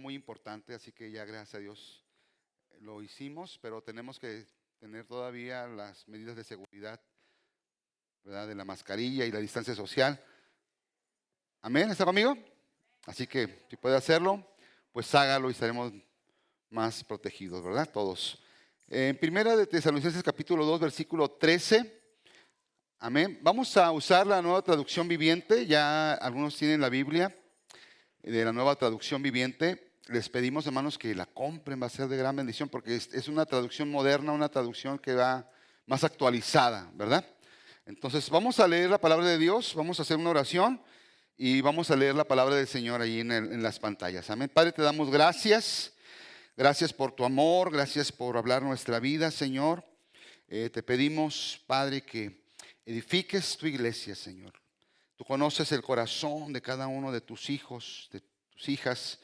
muy importante, así que ya gracias a Dios lo hicimos, pero tenemos que tener todavía las medidas de seguridad, ¿verdad? De la mascarilla y la distancia social. Amén, ¿está conmigo? Así que si puede hacerlo, pues hágalo y estaremos más protegidos, ¿verdad? Todos. En Primera de Tesalonicenses capítulo 2, versículo 13. Amén. Vamos a usar la nueva traducción viviente. Ya algunos tienen la Biblia de la nueva traducción viviente. Les pedimos, hermanos, que la compren, va a ser de gran bendición porque es una traducción moderna, una traducción que va más actualizada, ¿verdad? Entonces vamos a leer la palabra de Dios, vamos a hacer una oración y vamos a leer la palabra del Señor ahí en las pantallas. Amén. Padre, te damos gracias. Gracias por tu amor, gracias por hablar nuestra vida, Señor. Te pedimos, Padre, que edifiques tu iglesia, Señor. Tú conoces el corazón de cada uno de tus hijos, de tus hijas.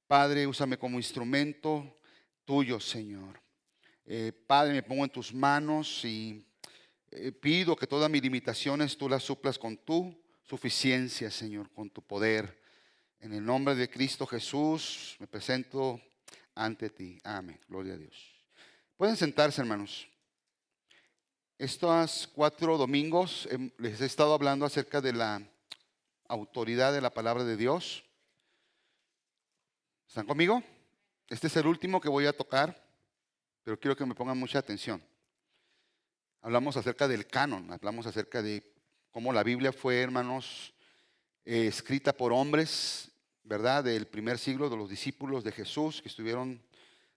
Padre, úsame como instrumento tuyo, Señor. Padre, me pongo en tus manos y pido que todas mis limitaciones tú las suplas con tu suficiencia, Señor, con tu poder. En el nombre de Cristo Jesús me presento ante ti. Amén. Gloria a Dios. Pueden sentarse, hermanos. Estos 4 domingos les he estado hablando acerca de la autoridad de la palabra de Dios. ¿Están conmigo? Este es el último que voy a tocar, pero quiero que me pongan mucha atención. Hablamos acerca del canon, hablamos acerca de cómo la Biblia fue, hermanos, escrita por hombres, ¿verdad? Del primer siglo, de los discípulos de Jesús que estuvieron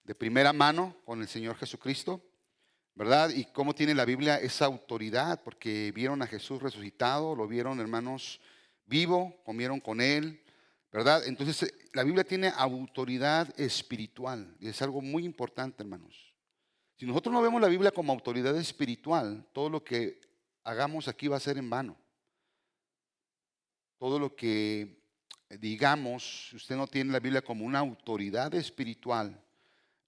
de primera mano con el Señor Jesucristo, ¿verdad? Y cómo tiene la Biblia esa autoridad, porque vieron a Jesús resucitado, lo vieron, hermanos, vivo, comieron con él, ¿verdad? Entonces la Biblia tiene autoridad espiritual y es algo muy importante, hermanos. Si nosotros no vemos la Biblia como autoridad espiritual, todo lo que hagamos aquí va a ser en vano. Todo lo que digamos, si usted no tiene la Biblia como una autoridad espiritual,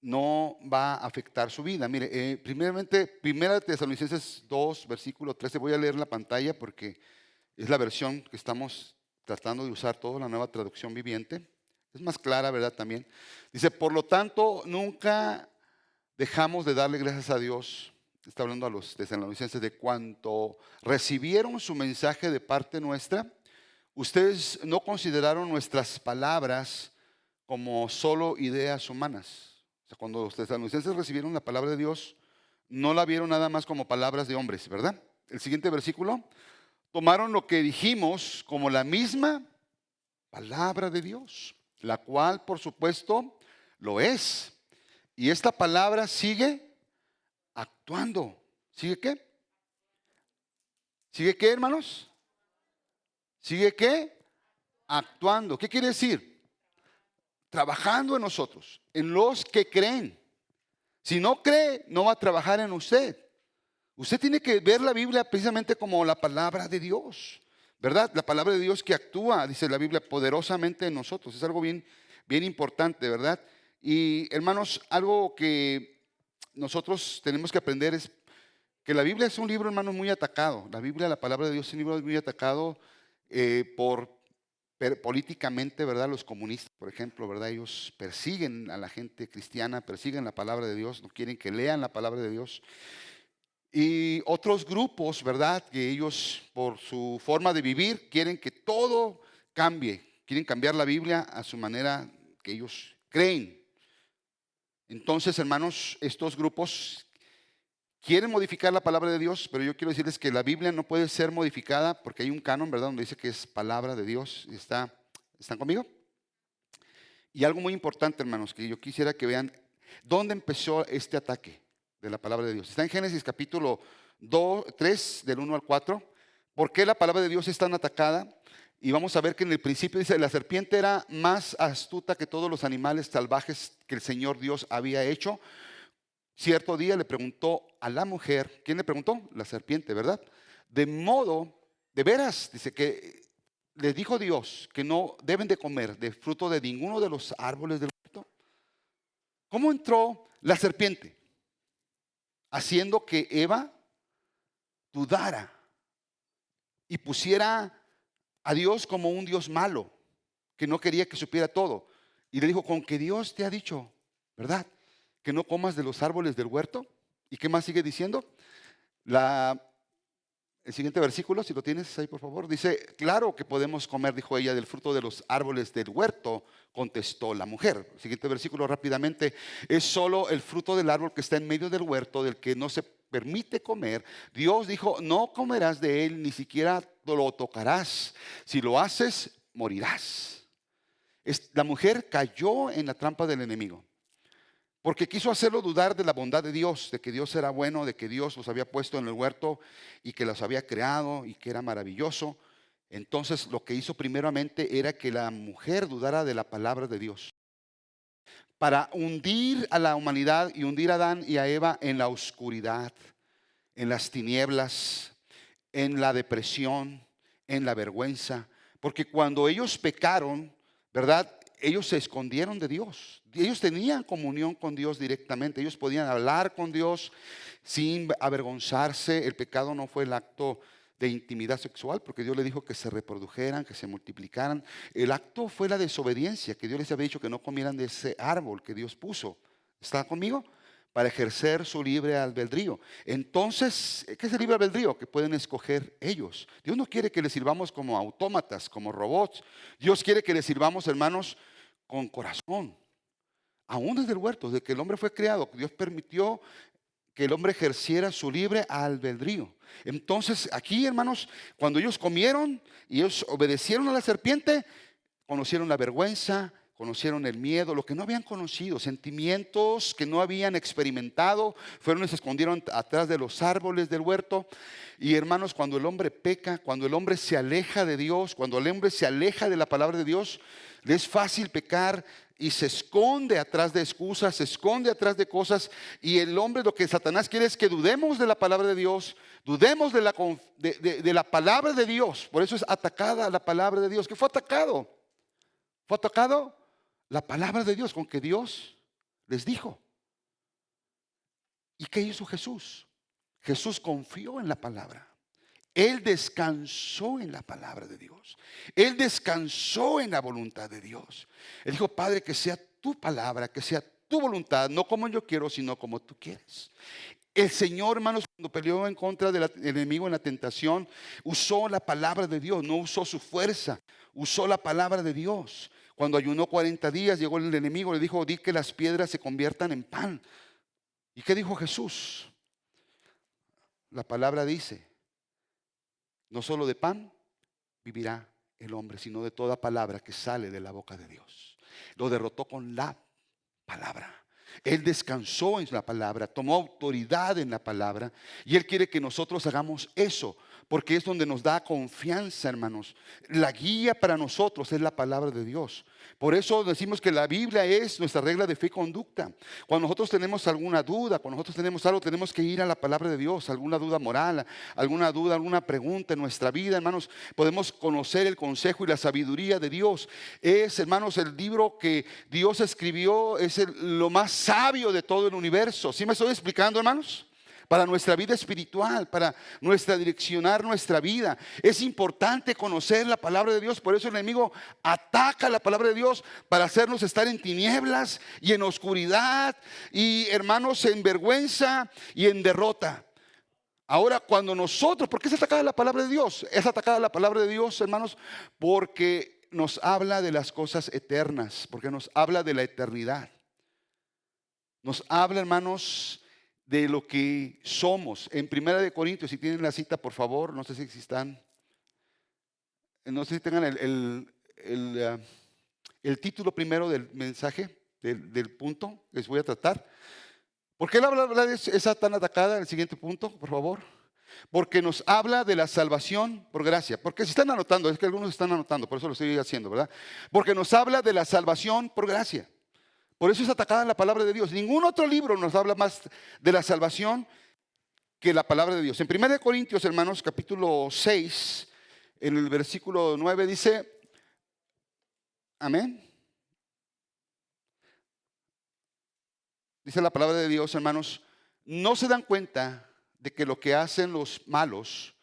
no va a afectar su vida. Mire, primeramente, Primera Tesalonicenses 2, versículo 13, voy a leer en la pantalla porque es la versión que estamos tratando de usar toda la nueva traducción viviente. Es más clara, ¿verdad? También. Dice, por lo tanto, nunca dejamos de darle gracias a Dios. Está hablando a los tesalonicenses de cuanto recibieron su mensaje de parte nuestra. Ustedes no consideraron nuestras palabras como solo ideas humanas. O sea, cuando los tesalonicenses recibieron la palabra de Dios, no la vieron nada más como palabras de hombres, ¿verdad? El siguiente versículo, tomaron lo que dijimos como la misma palabra de Dios, la cual, por supuesto, lo es. Y esta palabra sigue actuando. ¿Sigue qué? ¿Sigue qué, hermanos? ¿Sigue qué? Actuando. ¿Qué quiere decir? Trabajando en nosotros, en los que creen. Si no cree, no va a trabajar en usted. Usted tiene que ver la Biblia precisamente como la palabra de Dios, ¿verdad? La palabra de Dios que actúa, dice la Biblia, poderosamente en nosotros. Es algo bien, bien importante, ¿verdad? Y hermanos, algo que nosotros tenemos que aprender es que la Biblia es un libro, hermanos, muy atacado. La Biblia, la palabra de Dios, es un libro muy atacado políticamente, ¿verdad? Los comunistas, por ejemplo, ¿verdad? Ellos persiguen a la gente cristiana, persiguen la palabra de Dios, no quieren que lean la palabra de Dios. Y otros grupos, ¿verdad? Que ellos, por su forma de vivir, quieren que todo cambie, quieren cambiar la Biblia a su manera que ellos creen. Entonces, hermanos, estos grupos quieren modificar la palabra de Dios, pero yo quiero decirles que la Biblia no puede ser modificada porque hay un canon, ¿verdad? Donde dice que es palabra de Dios. ¿Están conmigo? Y algo muy importante, hermanos, que yo quisiera que vean, ¿dónde empezó este ataque de la palabra de Dios? Está en Génesis capítulo 3, del 1 al 4. ¿Por qué la palabra de Dios es tan atacada? Y vamos a ver que en el principio dice, la serpiente era más astuta que todos los animales salvajes que el Señor Dios había hecho. Cierto día le preguntó a la mujer, ¿quién le preguntó? La serpiente, ¿verdad? De modo, de veras, dice que les dijo Dios que no deben de comer de fruto de ninguno de los árboles del huerto. ¿Cómo entró la serpiente? Haciendo que Eva dudara y pusiera a Dios como un Dios malo, que no quería que supiera todo. Y le dijo, con que Dios te ha dicho, ¿verdad?, que no comas de los árboles del huerto. ¿Y qué más sigue diciendo? La, el siguiente versículo, si lo tienes ahí por favor, dice, claro que podemos comer, dijo ella, del fruto de los árboles del huerto, contestó la mujer. El siguiente versículo rápidamente, es solo el fruto del árbol que está en medio del huerto, del que no se permite comer. Dios dijo, no comerás de él, ni siquiera lo tocarás. Si lo haces, morirás. La mujer cayó en la trampa del enemigo, porque quiso hacerlo dudar de la bondad de Dios, de que Dios era bueno, de que Dios los había puesto en el huerto y que los había creado y que era maravilloso. Entonces lo que hizo primeramente era que la mujer dudara de la palabra de Dios, para hundir a la humanidad y hundir a Adán y a Eva en la oscuridad, en las tinieblas, en la depresión, en la vergüenza. Porque cuando ellos pecaron, ¿verdad?, ellos se escondieron de Dios. Ellos tenían comunión con Dios directamente. Ellos podían hablar con Dios sin avergonzarse. El pecado no fue el acto de intimidad sexual, porque Dios les dijo que se reprodujeran, que se multiplicaran. El acto fue la desobediencia, que Dios les había dicho que no comieran de ese árbol que Dios puso. ¿Está conmigo? Para ejercer su libre albedrío. Entonces, ¿qué es el libre albedrío? Que pueden escoger ellos. Dios no quiere que les sirvamos como autómatas, como robots. Dios quiere que les sirvamos, hermanos, con corazón. Aún desde el huerto, desde que el hombre fue creado, Dios permitió que el hombre ejerciera su libre albedrío. Entonces, aquí, hermanos, cuando ellos comieron y ellos obedecieron a la serpiente, conocieron la vergüenza, conocieron el miedo, lo que no habían conocido, sentimientos que no habían experimentado, fueron y se escondieron atrás de los árboles del huerto. Y hermanos, cuando el hombre peca, cuando el hombre se aleja de Dios, cuando el hombre se aleja de la palabra de Dios, le es fácil pecar y se esconde atrás de excusas, se esconde atrás de cosas. Y el hombre, lo que Satanás quiere es que dudemos de la palabra de Dios, dudemos de la palabra de Dios. Por eso es atacada la palabra de Dios. ¿Qué fue atacado? Fue atacado la palabra de Dios, con que Dios les dijo. ¿Y qué hizo Jesús? Jesús confió en la palabra. Él descansó en la palabra de Dios. Él descansó en la voluntad de Dios. Él dijo, Padre, que sea tu palabra, que sea tu voluntad, no como yo quiero, sino como tú quieres. El Señor, hermanos, cuando peleó en contra del enemigo en la tentación, usó la palabra de Dios, no usó su fuerza, usó la palabra de Dios. Cuando ayunó 40 días, llegó el enemigo, le dijo, di que las piedras se conviertan en pan. ¿Y qué dijo Jesús? La palabra dice, no solo de pan vivirá el hombre, sino de toda palabra que sale de la boca de Dios. Lo derrotó con la palabra. Él descansó en la palabra, tomó autoridad en la palabra, y Él quiere que nosotros hagamos eso, porque es donde nos da confianza, hermanos. La guía para nosotros es la palabra de Dios. Por eso decimos que la Biblia es nuestra regla de fe y conducta. Cuando nosotros tenemos alguna duda, cuando nosotros tenemos algo, tenemos que ir a la palabra de Dios. Alguna duda moral, alguna duda, alguna pregunta en nuestra vida, hermanos, podemos conocer el consejo y la sabiduría de Dios. Es, hermanos, el libro que Dios escribió, es lo más sabio de todo el universo. ¿Sí me estoy explicando, hermanos? Para nuestra vida espiritual, para direccionar nuestra vida. Es importante conocer la palabra de Dios. Por eso el enemigo ataca la palabra de Dios para hacernos estar en tinieblas y en oscuridad y, hermanos, en vergüenza y en derrota. Ahora, cuando nosotros, ¿por qué es atacada la palabra de Dios? Es atacada la palabra de Dios, hermanos, porque nos habla de las cosas eternas, porque nos habla de la eternidad. Nos habla, hermanos, de lo que somos. En 1 Corintios, si tienen la cita, por favor, no sé si están, no sé si tengan el título primero del mensaje, del punto que les voy a tratar. ¿Por qué la palabra está tan atacada? El siguiente punto, por favor. Porque nos habla de la salvación por gracia. Porque si están anotando, es que algunos están anotando, por eso lo estoy haciendo, ¿verdad? Porque nos habla de la salvación por gracia. Por eso es atacada la palabra de Dios. Ningún otro libro nos habla más de la salvación que la palabra de Dios. En 1 Corintios, hermanos, capítulo 6, en el versículo 9 dice, amén. Dice la palabra de Dios, hermanos, no se dan cuenta de que lo que hacen los malos,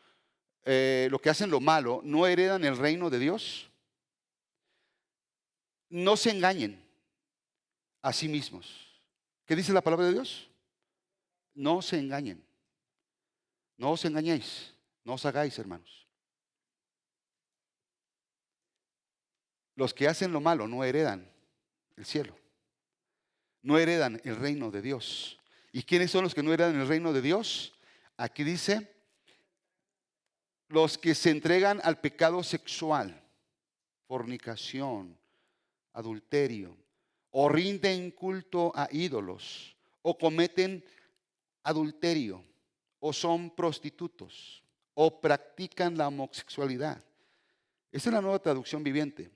lo que hacen lo malo, no heredan el reino de Dios. No se engañen. a sí mismos. ¿Qué dice la palabra de Dios? No se engañen. No os engañéis. No os hagáis, hermanos. Los que hacen lo malo no heredan el cielo. No heredan el reino de Dios. ¿Y quiénes son los que no heredan el reino de Dios? Aquí dice, los que se entregan al pecado sexual, fornicación, adulterio, o rinden culto a ídolos, o cometen adulterio, o son prostitutos, o practican la homosexualidad. Esa es la Nueva Traducción Viviente.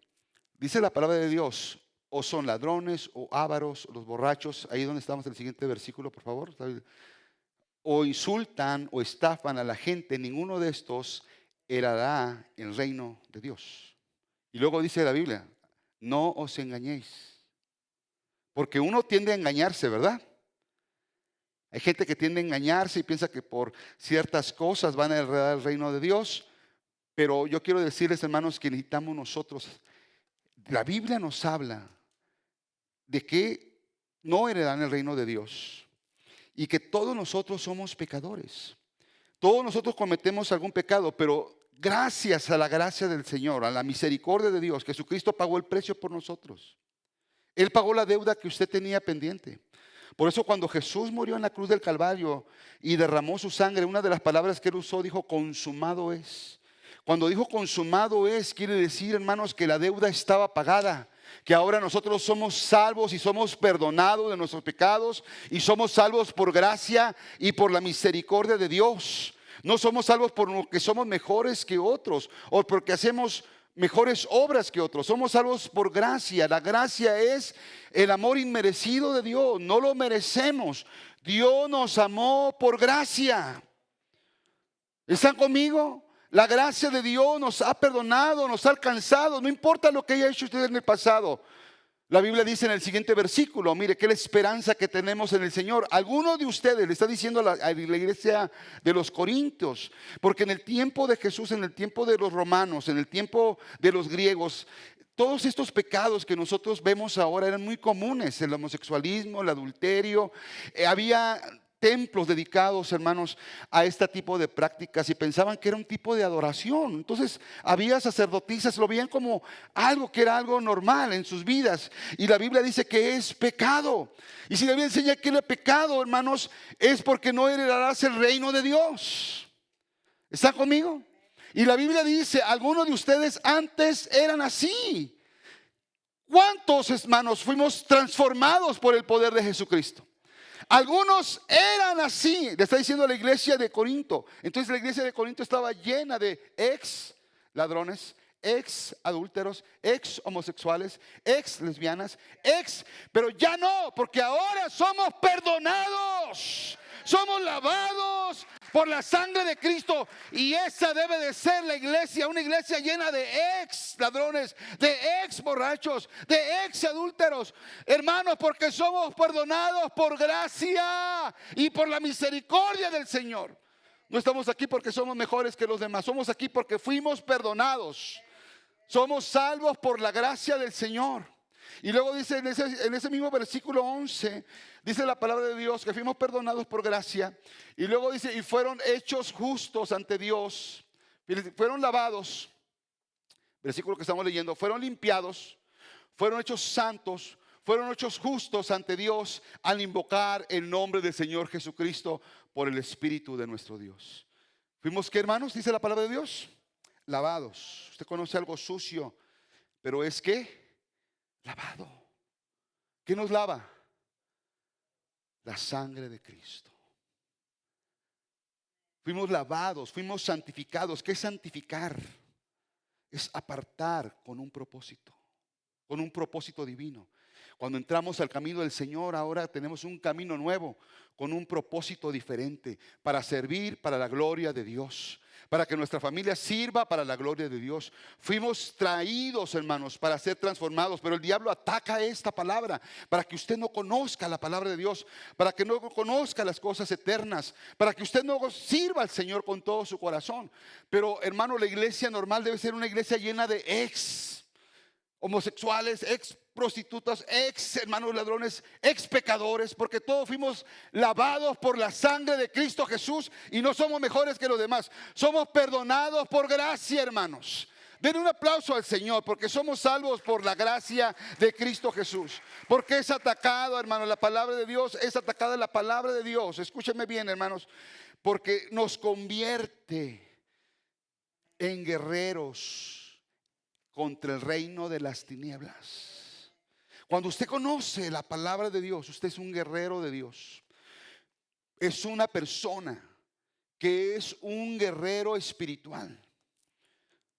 Dice la palabra de Dios, o son ladrones, o ávaros, los borrachos. Ahí donde estamos en el siguiente versículo, por favor. O insultan o estafan a la gente, ninguno de estos heredará el reino de Dios. Y luego dice la Biblia, no os engañéis. Porque uno tiende a engañarse, ¿verdad? Hay gente que tiende a engañarse y piensa que por ciertas cosas van a heredar el reino de Dios. Pero yo quiero decirles, hermanos, que necesitamos nosotros. La Biblia nos habla de que no heredan el reino de Dios y que todos nosotros somos pecadores. Todos nosotros cometemos algún pecado, pero gracias a la gracia del Señor, a la misericordia de Dios, Jesucristo pagó el precio por nosotros. Él pagó la deuda que usted tenía pendiente. Por eso cuando Jesús murió en la cruz del Calvario y derramó su sangre, una de las palabras que él usó dijo, consumado es. Cuando dijo consumado es, quiere decir, hermanos, que la deuda estaba pagada, que ahora nosotros somos salvos y somos perdonados de nuestros pecados y somos salvos por gracia y por la misericordia de Dios. No somos salvos porque somos mejores que otros o porque hacemos mejores obras que otros. Somos salvos por gracia. La gracia es el amor inmerecido de Dios. No lo merecemos. Dios nos amó por gracia. ¿Están conmigo? La gracia de Dios nos ha perdonado, nos ha alcanzado. No importa lo que haya hecho usted en el pasado. La Biblia dice en el siguiente versículo, mire, que la esperanza que tenemos en el Señor. Alguno de ustedes le está diciendo a la iglesia de los Corintios, porque en el tiempo de Jesús, en el tiempo de los romanos, en el tiempo de los griegos, todos estos pecados que nosotros vemos ahora eran muy comunes. El homosexualismo, el adulterio. Había templos dedicados, hermanos, a este tipo de prácticas y pensaban que era un tipo de adoración. Entonces había sacerdotisas, lo veían como algo que era algo normal en sus vidas. Y la Biblia dice que es pecado. Y si la Biblia enseña que el pecado, hermanos, es porque no heredarás el reino de Dios. ¿Están conmigo? Y la Biblia dice, algunos de ustedes antes eran así. ¿Cuántos, hermanos, fuimos transformados por el poder de Jesucristo? Algunos eran así, le está diciendo a la iglesia de Corinto. Entonces la iglesia de Corinto estaba llena de ex ladrones, ex adúlteros, ex homosexuales, ex lesbianas, pero ya no, porque ahora somos perdonados, somos lavados por la sangre de Cristo. Y esa debe de ser la iglesia, una iglesia llena de ex ladrones, de ex borrachos, de ex adúlteros, hermanos, porque somos perdonados por gracia y por la misericordia del Señor. No estamos aquí porque somos mejores que los demás, somos aquí porque fuimos perdonados. Somos salvos por la gracia del Señor. Y luego dice en ese mismo versículo 11, dice la palabra de Dios que fuimos perdonados por gracia. Y luego dice, y fueron hechos justos ante Dios. Fueron lavados, versículo que estamos leyendo, fueron limpiados, fueron hechos santos, fueron hechos justos ante Dios al invocar el nombre del Señor Jesucristo por el Espíritu de nuestro Dios. Fuimos, ¿qué, hermanos? Dice la palabra de Dios, lavados. Usted conoce algo sucio, pero es que lavado. ¿Qué nos lava? La sangre de Cristo. Fuimos lavados, fuimos santificados. ¿Qué es santificar? Es apartar con un propósito divino. Cuando entramos al camino del Señor, ahora tenemos un camino nuevo, con un propósito diferente, para servir para la gloria de Dios, para que nuestra familia sirva para la gloria de Dios. Fuimos traídos, hermanos, para ser transformados, pero el diablo ataca esta palabra, para que usted no conozca la palabra de Dios, para que no conozca las cosas eternas, para que usted no sirva al Señor con todo su corazón. Pero, hermano, la iglesia normal debe ser una iglesia llena de ex homosexuales, ex prostitutas, ex hermanos ladrones, ex pecadores, porque todos fuimos lavados por la sangre de Cristo Jesús y no somos mejores que los demás. Somos perdonados por gracia, hermanos. Den un aplauso al Señor, porque somos salvos por la gracia de Cristo Jesús. Porque es atacado, hermanos, la palabra de Dios, es atacada la palabra de Dios. Escúchenme bien, hermanos, porque nos convierte en guerreros contra el reino de las tinieblas. Cuando usted conoce la palabra de Dios, usted es un guerrero de Dios. Es una persona que es un guerrero espiritual.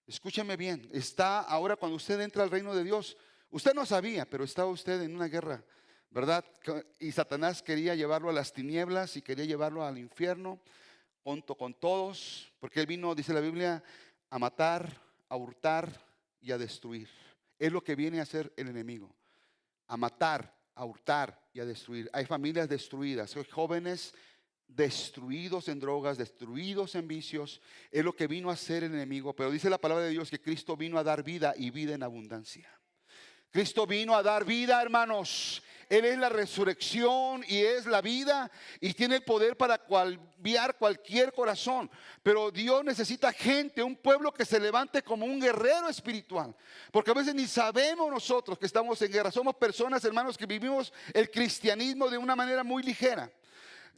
Escúcheme bien, está ahora cuando usted entra al reino de Dios, usted no sabía, pero estaba usted en una guerra, ¿verdad? Y Satanás quería llevarlo a las tinieblas y quería llevarlo al infierno junto con todos, porque él vino, dice la Biblia, a matar, a hurtar y a destruir. Es lo que viene a hacer el enemigo, a matar, a hurtar y a destruir. Hay familias destruidas, hay jóvenes destruidos en drogas, destruidos en vicios. Es lo que vino a hacer el enemigo. Pero dice la palabra de Dios que Cristo vino a dar vida y vida en abundancia. Cristo vino a dar vida, hermanos. Él es la resurrección y es la vida y tiene el poder para cambiar cualquier corazón. Pero Dios necesita gente, un pueblo que se levante como un guerrero espiritual. Porque a veces ni sabemos nosotros que estamos en guerra. Somos personas, hermanos, que vivimos el cristianismo de una manera muy ligera.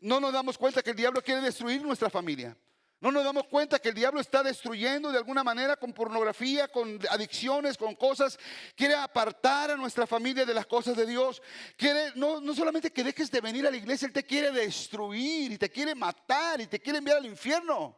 No nos damos cuenta que el diablo quiere destruir nuestra familia. No nos damos cuenta que el diablo está destruyendo de alguna manera con pornografía, con adicciones, con cosas. Quiere apartar a nuestra familia de las cosas de Dios. Quiere no solamente que dejes de venir a la iglesia, Él te quiere destruir y te quiere matar y te quiere enviar al infierno.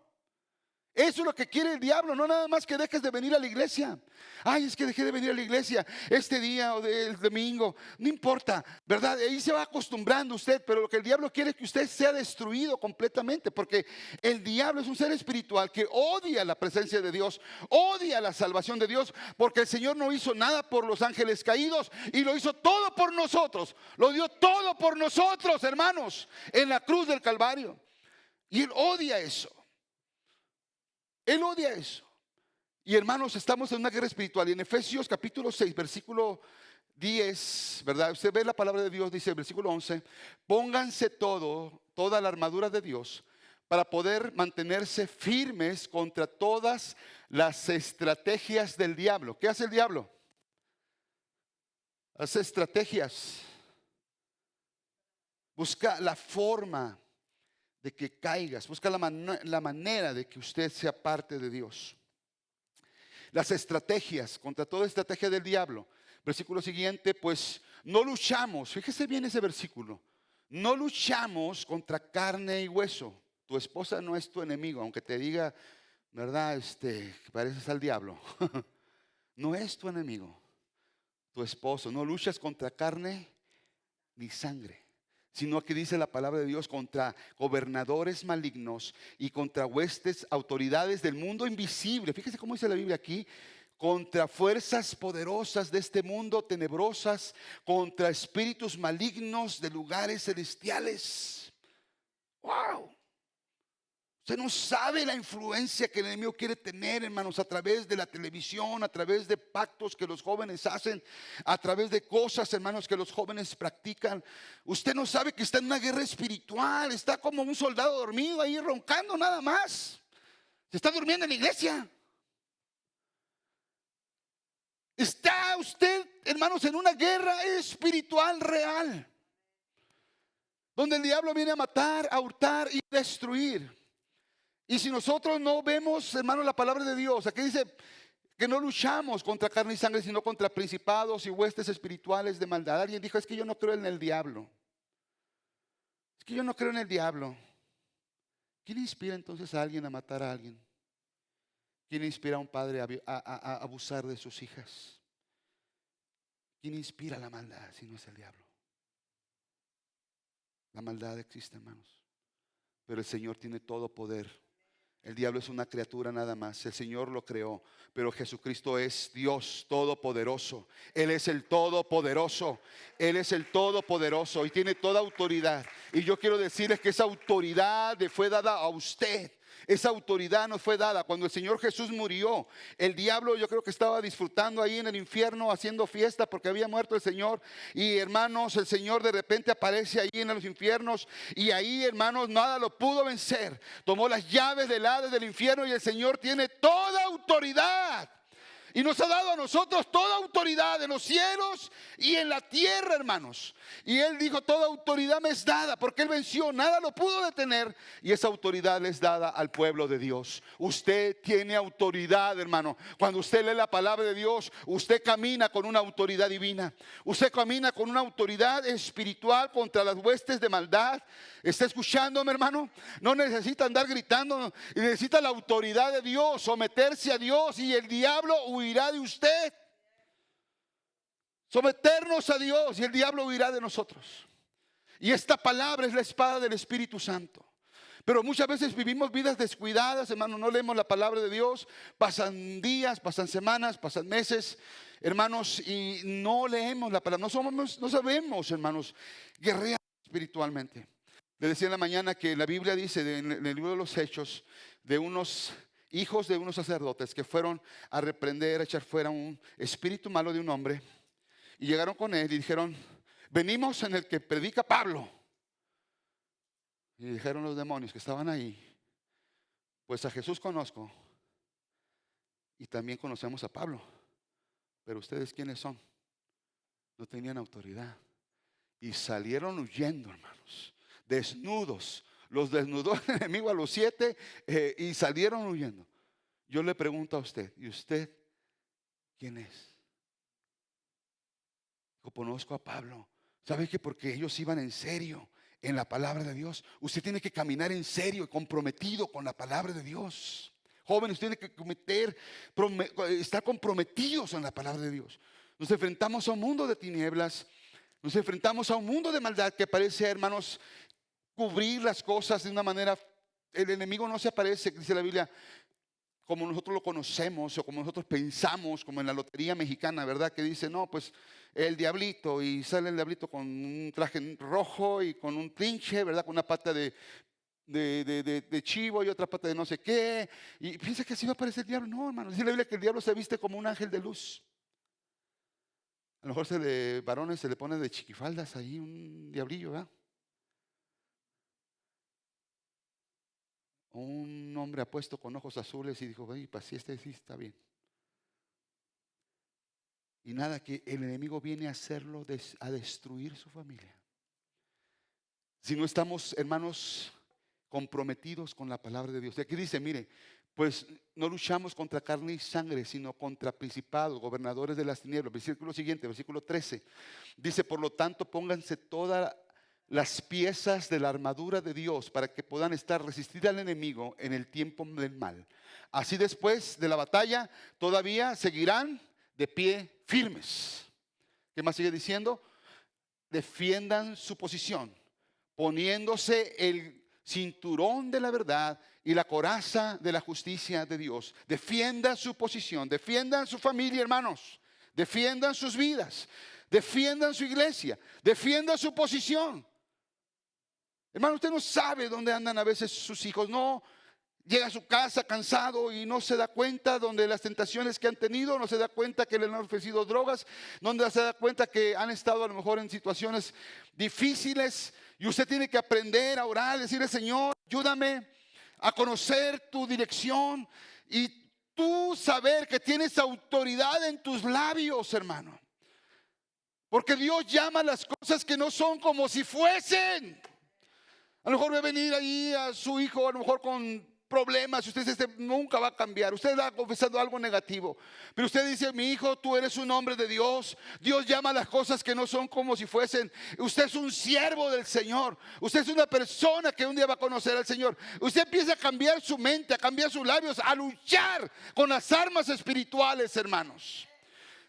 Eso es lo que quiere el diablo, no nada más que dejes de venir a la iglesia. Ay, es que dejé de venir a la iglesia este día o el domingo. No importa, ¿verdad? Ahí se va acostumbrando usted, pero lo que el diablo quiere es que usted sea destruido completamente. Porque el diablo es un ser espiritual que odia la presencia de Dios, odia la salvación de Dios. Porque el Señor no hizo nada por los ángeles caídos y lo hizo todo por nosotros. Lo dio todo por nosotros, hermanos, en la cruz del Calvario. Y Él odia eso. Él odia eso. Y hermanos, estamos en una guerra espiritual. Y en Efesios capítulo 6, versículo 10, ¿verdad? Usted ve la palabra de Dios, dice el versículo 11. Pónganse toda la armadura de Dios para poder mantenerse firmes contra todas las estrategias del diablo. ¿Qué hace el diablo? Hace estrategias. Busca la forma de que caigas, busca la manera de que usted sea parte de Dios. Las estrategias, contra toda estrategia del diablo. Versículo siguiente, pues no luchamos, fíjese bien ese versículo, no luchamos contra carne y hueso. Tu esposa no es tu enemigo, aunque te diga, ¿verdad? Que pareces al diablo. No es tu enemigo, tu esposo. No luchas contra carne ni sangre, sino que dice la palabra de Dios contra gobernadores malignos y contra huestes, autoridades del mundo invisible. Fíjese cómo dice la Biblia aquí, contra fuerzas poderosas de este mundo, tenebrosas, contra espíritus malignos de lugares celestiales. ¡Wow! Usted no sabe la influencia que el enemigo quiere tener, hermanos, a través de la televisión, a través de pactos que los jóvenes hacen, a través de cosas, hermanos, que los jóvenes practican. Usted no sabe que está en una guerra espiritual, está como un soldado dormido ahí roncando nada más. Se está durmiendo en la iglesia. Está usted, hermanos, en una guerra espiritual real, donde el diablo viene a matar, a hurtar y destruir. Y si nosotros no vemos, hermanos, la palabra de Dios, aquí dice que no luchamos contra carne y sangre, sino contra principados y huestes espirituales de maldad. Alguien dijo, es que yo no creo en el diablo. Es que yo no creo en el diablo. ¿Quién inspira entonces a alguien a matar a alguien? ¿Quién inspira a un padre a abusar de sus hijas? ¿Quién inspira la maldad si no es el diablo? La maldad existe, hermanos, pero el Señor tiene todo poder. El diablo es una criatura nada más. El Señor lo creó, pero Jesucristo es Dios todopoderoso. Él es el todopoderoso. Él es el todopoderoso y tiene toda autoridad. Y yo quiero decirles que esa autoridad le fue dada a usted. Esa autoridad nos fue dada. Cuando el Señor Jesús murió, el diablo yo creo que estaba disfrutando ahí en el infierno, haciendo fiesta porque había muerto el Señor. Y hermanos, el Señor de repente aparece ahí en los infiernos. Y ahí, hermanos, nada lo pudo vencer. Tomó las llaves del Hades del infierno y el Señor tiene toda autoridad. Y nos ha dado a nosotros toda autoridad en los cielos y en la tierra, hermanos. Y Él dijo, toda autoridad me es dada, porque Él venció, nada lo pudo detener. Y esa autoridad le es dada al pueblo de Dios. Usted tiene autoridad, hermano. Cuando usted lee la palabra de Dios, usted camina con una autoridad divina. Usted camina con una autoridad espiritual contra las huestes de maldad. ¿Está escuchándome, hermano? No necesita andar gritando, necesita la autoridad de Dios, someterse a Dios, y el diablo huirá de usted. Someternos a Dios y el diablo huirá de nosotros. Y esta palabra es la espada del Espíritu Santo. Pero muchas veces vivimos vidas descuidadas, hermano. No leemos la palabra de Dios. Pasan días, pasan semanas, pasan meses, hermanos, y no leemos la palabra. No sabemos, hermanos, guerrear espiritualmente. Le decía en la mañana que la Biblia dice en el libro de los Hechos de unos hijos de unos sacerdotes que fueron a reprender, a echar fuera un espíritu malo de un hombre. Y llegaron con él y dijeron, venimos en el que predica Pablo. Y dijeron los demonios que estaban ahí, pues a Jesús conozco y también conocemos a Pablo, pero ustedes ¿quiénes son? No tenían autoridad y salieron huyendo, hermanos, desnudos. Los desnudó el enemigo a los 7 y salieron huyendo. Yo le pregunto a usted, ¿y usted quién es? Yo conozco a Pablo. ¿Sabe qué? Porque ellos iban en serio en la palabra de Dios. Usted tiene que caminar en serio y comprometido con la palabra de Dios. Jóvenes, tienen que estar comprometidos en la palabra de Dios. Nos enfrentamos a un mundo de tinieblas. Nos enfrentamos a un mundo de maldad que parece, hermanos, cubrir las cosas de una manera. El enemigo no se aparece, dice la Biblia, como nosotros lo conocemos o como nosotros pensamos, como en la lotería mexicana, ¿verdad? Que dice, no, pues el diablito, y sale el diablito con un traje rojo y con un trinche, ¿verdad? Con una pata de chivo y otra pata de no sé qué, y piensa que así va a aparecer el diablo. No, hermano, dice la Biblia que el diablo se viste como un ángel de luz. A lo mejor varones se le pone de chiquifaldas ahí un diablillo, ¿verdad? Un hombre apuesto con ojos azules y dijo, pues sí, sí está bien. Y nada, que el enemigo viene a hacerlo, a destruir su familia. Si no estamos, hermanos, comprometidos con la palabra de Dios. Y aquí dice, mire, pues no luchamos contra carne y sangre, sino contra principados, gobernadores de las tinieblas. Versículo siguiente, versículo 13. Dice, por lo tanto, pónganse todas las piezas de la armadura de Dios para que puedan resistir al enemigo en el tiempo del mal. Así después de la batalla todavía seguirán de pie firmes. ¿Qué más sigue diciendo? Defiendan su posición, poniéndose el cinturón de la verdad y la coraza de la justicia de Dios. Defiendan su posición, defiendan su familia, hermanos. Defiendan sus vidas, defiendan su iglesia, defiendan su posición. Hermano, usted no sabe dónde andan a veces sus hijos. No llega a su casa cansado y no se da cuenta de las tentaciones que han tenido. No se da cuenta que le han ofrecido drogas. No se da cuenta que han estado a lo mejor en situaciones difíciles. Y usted tiene que aprender a orar, decirle, Señor, ayúdame a conocer tu dirección. Y tú saber que tienes autoridad en tus labios, hermano. Porque Dios llama las cosas que no son como si fuesen. A lo mejor va a venir ahí a su hijo, a lo mejor con problemas. Usted dice, nunca va a cambiar. Usted está confesando algo negativo. Pero usted dice, mi hijo, tú eres un hombre de Dios. Dios llama las cosas que no son como si fuesen. Usted es un siervo del Señor. Usted es una persona que un día va a conocer al Señor. Usted empieza a cambiar su mente, a cambiar sus labios, a luchar con las armas espirituales, hermanos.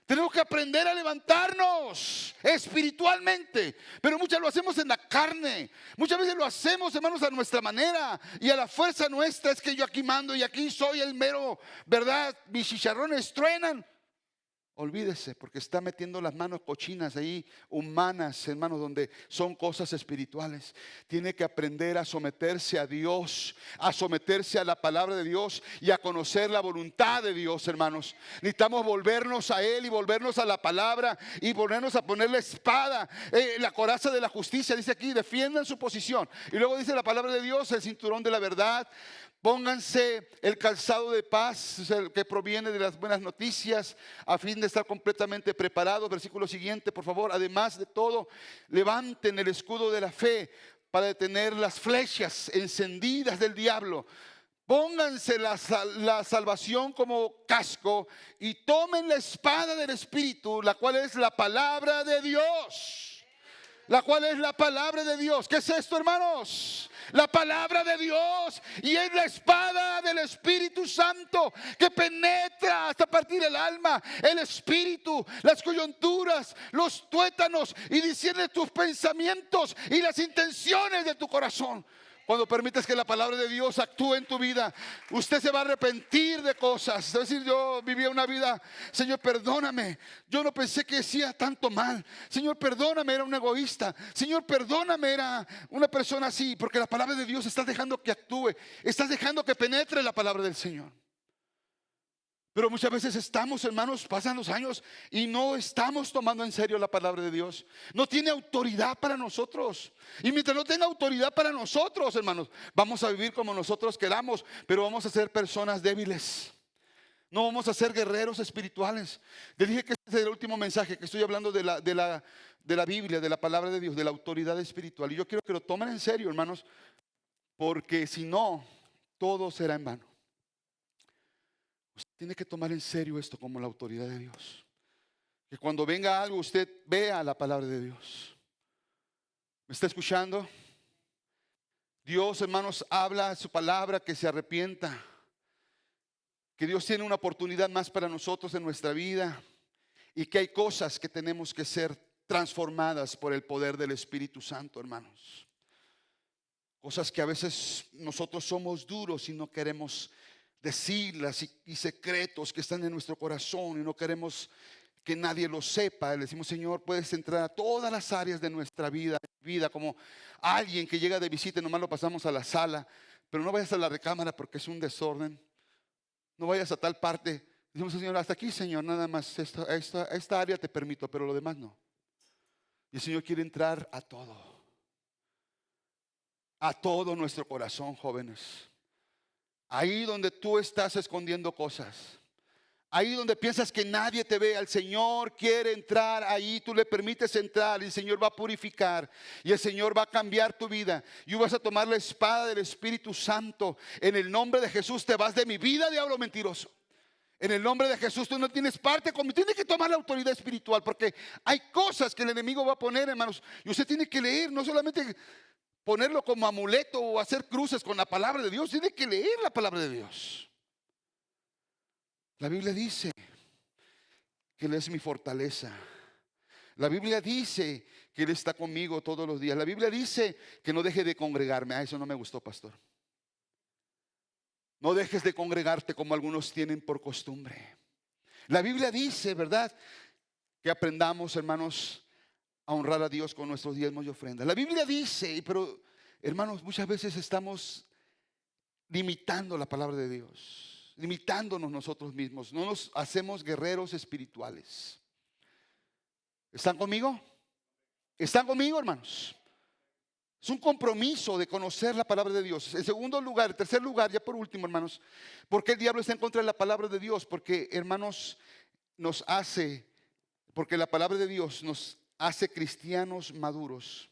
Tenemos que aprender a levantarnos espiritualmente. Pero muchas lo hacemos en la carne. Muchas veces lo hacemos, hermanos, a nuestra manera. Y a la fuerza nuestra. Es que yo aquí mando y aquí soy el mero, ¿verdad? Mis chicharrones truenan. olvídese, porque está metiendo las manos cochinas ahí, humanas, hermanos, donde son cosas espirituales. Tiene que aprender a someterse a Dios, a someterse a la palabra de Dios y a conocer la voluntad de Dios, hermanos. Necesitamos volvernos a Él y volvernos a la palabra y volvernos a poner la espada, la coraza de la justicia. Dice aquí, defiendan su posición. Y luego dice la palabra de Dios, el cinturón de la verdad. Pónganse el calzado de paz, el que proviene de las buenas noticias, a fin de estar completamente preparados. Versículo siguiente, por favor. Además de todo, levanten el escudo de la fe para detener las flechas encendidas del diablo. Pónganse la salvación como casco y tomen la espada del Espíritu, la cual es la palabra de Dios. La cual es la palabra de Dios. ¿Qué es esto, hermanos? La palabra de Dios. Y es la espada del Espíritu Santo que penetra hasta partir el alma, el espíritu, las coyunturas, los tuétanos, y discierne tus pensamientos y las intenciones de tu corazón. Cuando permites que la palabra de Dios actúe en tu vida, usted se va a arrepentir de cosas. Es decir, yo vivía una vida, Señor, perdóname. Yo no pensé que hacía tanto mal. Señor, perdóname, era un egoísta. Señor, perdóname, era una persona así. Porque la palabra de Dios estás dejando que actúe. Estás dejando que penetre la palabra del Señor. Pero muchas veces estamos, hermanos, pasan los años y no estamos tomando en serio la palabra de Dios. No tiene autoridad para nosotros. Y mientras no tenga autoridad para nosotros, hermanos, vamos a vivir como nosotros queramos, pero vamos a ser personas débiles. No vamos a ser guerreros espirituales. Les dije que este es el último mensaje, que estoy hablando de la Biblia, de la palabra de Dios, de la autoridad espiritual. Y yo quiero que lo tomen en serio, hermanos, porque si no, todo será en vano. Usted tiene que tomar en serio esto como la autoridad de Dios. Que cuando venga algo, usted vea la palabra de Dios. ¿Me está escuchando? Dios, hermanos, habla su palabra, que se arrepienta. Que Dios tiene una oportunidad más para nosotros en nuestra vida. Y que hay cosas que tenemos que ser transformadas por el poder del Espíritu Santo, hermanos. Cosas que a veces nosotros somos duros y no queremos decirlas, y secretos que están en nuestro corazón y no queremos que nadie lo sepa. Le decimos, Señor, puedes entrar a todas las áreas de nuestra vida, como alguien que llega de visita y nomás lo pasamos a la sala, pero no vayas a la recámara porque es un desorden. No vayas a tal parte. Decimos, Señor, hasta aquí, Señor, nada más esta área te permito, pero lo demás no. Y el Señor quiere entrar a todo nuestro corazón, jóvenes. Ahí donde tú estás escondiendo cosas, ahí donde piensas que nadie te ve, el Señor quiere entrar ahí. Tú le permites entrar y el Señor va a purificar y el Señor va a cambiar tu vida. Y vas a tomar la espada del Espíritu Santo. En el nombre de Jesús te vas de mi vida, diablo mentiroso. En el nombre de Jesús tú no tienes parte conmigo. Tienes que tomar la autoridad espiritual, porque hay cosas que el enemigo va a poner, hermanos, y usted tiene que leer, no solamente ponerlo como amuleto o hacer cruces con la palabra de Dios. Tiene que leer la palabra de Dios. La Biblia dice que Él es mi fortaleza. La Biblia dice que Él está conmigo todos los días. La Biblia dice que no deje de congregarme. Eso no me gustó, pastor. No dejes de congregarte como algunos tienen por costumbre. La Biblia dice, ¿verdad?, que aprendamos, hermanos, a honrar a Dios con nuestros diezmos y ofrendas. La Biblia dice, pero hermanos, muchas veces estamos limitando la palabra de Dios, limitándonos nosotros mismos. No nos hacemos guerreros espirituales. ¿Están conmigo? ¿Están conmigo, hermanos? Es un compromiso de conocer la palabra de Dios. En segundo lugar, en tercer lugar, ya por último, hermanos, ¿por qué el diablo está en contra de la palabra de Dios? Porque, hermanos, porque la palabra de Dios nos hace cristianos maduros.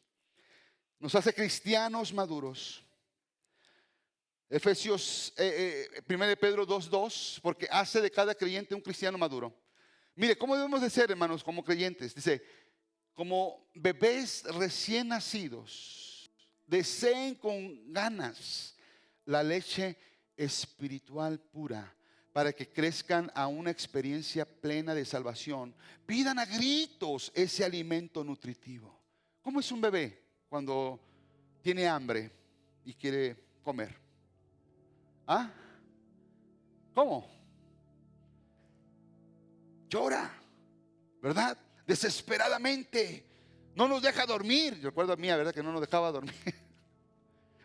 Nos hace cristianos maduros. Efesios, 1 de Pedro 2:2, porque hace de cada creyente un cristiano maduro. Mire, ¿cómo debemos de ser, hermanos, como creyentes? Dice, como bebés recién nacidos, deseen con ganas la leche espiritual pura, para que crezcan a una experiencia plena de salvación. Pidan a gritos ese alimento nutritivo. ¿Cómo es un bebé cuando tiene hambre y quiere comer? ¿Ah? ¿Cómo? Llora. ¿verdad? Desesperadamente. No nos deja dormir. Yo recuerdo a mí, ¿verdad? Que no nos dejaba dormir.